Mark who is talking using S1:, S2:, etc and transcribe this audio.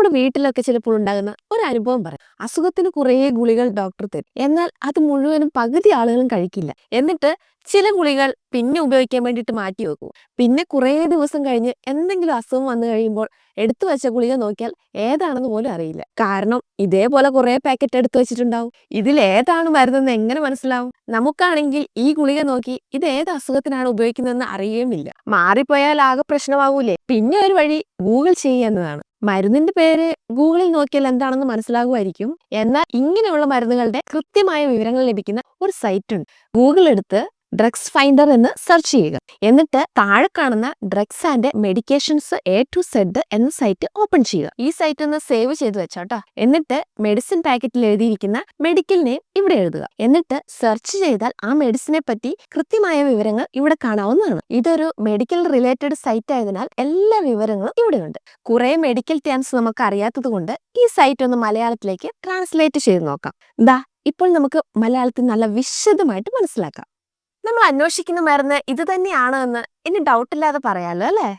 S1: നമ്മുടെ വീട്ടിലൊക്കെ ചിലപ്പോൾ ഉണ്ടാകുന്ന ഒരു അനുഭവം പറയാം. അസുഖത്തിന് കുറേ ഗുളികൾ ഡോക്ടർ തരും. എന്നാൽ അത് മുഴുവനും പകുതി ആളുകളും കഴിക്കില്ല. എന്നിട്ട് ചില ഗുളികൾ പിന്നെ ഉപയോഗിക്കാൻ വേണ്ടിയിട്ട് മാറ്റി വെക്കും. പിന്നെ കുറേ ദിവസം കഴിഞ്ഞ് എന്തെങ്കിലും അസുഖം വന്നു കഴിയുമ്പോൾ എടുത്തു വെച്ച ഗുളിക നോക്കിയാൽ ഏതാണെന്ന് പോലും അറിയില്ല. കാരണം ഇതേപോലെ കുറേ പാക്കറ്റ് എടുത്തു വെച്ചിട്ടുണ്ടാവും. ഇതിൽ ഏതാണ് മരുന്നെന്ന് എങ്ങനെ മനസ്സിലാവും? നമുക്കാണെങ്കിൽ ഈ ഗുളിക നോക്കി ഇത് ഏത് അസുഖത്തിനാണ് ഉപയോഗിക്കുന്നതെന്ന് അറിയുകയുമില്ല. മാറിപ്പോയാൽ ആകെ പ്രശ്നമാവൂലേ? പിന്നെ ഒരു വഴി ഗൂഗിൾ ചെയ്യുക എന്നതാണ്. മരുന്നിന്റെ പേര് ഗൂഗിളിൽ നോക്കിയാൽ എന്താണെന്ന് മനസ്സിലാകുമായിരിക്കും. എന്നാൽ ഇങ്ങനെയുള്ള മരുന്നുകളുടെ കൃത്യമായ വിവരങ്ങൾ ലഭിക്കുന്ന ഒരു സൈറ്റ് ഉണ്ട്. ഗൂഗിൾ എടുത്ത് ഡ്രഗ്സ് ഫൈൻഡർ എന്ന് സെർച്ച് ചെയ്യുക. എന്നിട്ട് താഴെ കാണുന്ന drugs and medications A to Z എന്ന സൈറ്റ് ഓപ്പൺ ചെയ്യുക. ഈ സൈറ്റ് ഒന്ന് സേവ് ചെയ്ത് വെച്ചോട്ടോ. എന്നിട്ട് മെഡിസിൻ പാക്കറ്റിൽ എഴുതിയിരിക്കുന്ന മെഡിക്കൽ നെയിം ഇവിടെ എഴുതുക. എന്നിട്ട് സെർച്ച് ചെയ്താൽ ആ മെഡിസിനെ പറ്റി കൃത്യമായ വിവരങ്ങൾ ഇവിടെ കാണാവുന്നതാണ്. ഇതൊരു മെഡിക്കൽ റിലേറ്റഡ് സൈറ്റ് ആയതിനാൽ എല്ലാ വിവരങ്ങളും ഇവിടെ ഉണ്ട്. കുറെ മെഡിക്കൽ ടേംസ് നമുക്ക് അറിയാത്തത് കൊണ്ട് ഈ സൈറ്റ് ഒന്ന് മലയാളത്തിലേക്ക് ട്രാൻസ്ലേറ്റ് ചെയ്ത് നോക്കാം. ഇപ്പോൾ നമുക്ക് മലയാളത്തിൽ നല്ല വിശദമായിട്ട് മനസ്സിലാക്കാം. നമ്മൾ അന്വേഷിക്കുന്ന മരുന്ന് ഇത് തന്നെയാണ് എന്ന് ഇനി ഡൗട്ടില്ലാതെ പറയാലോ അല്ലേ?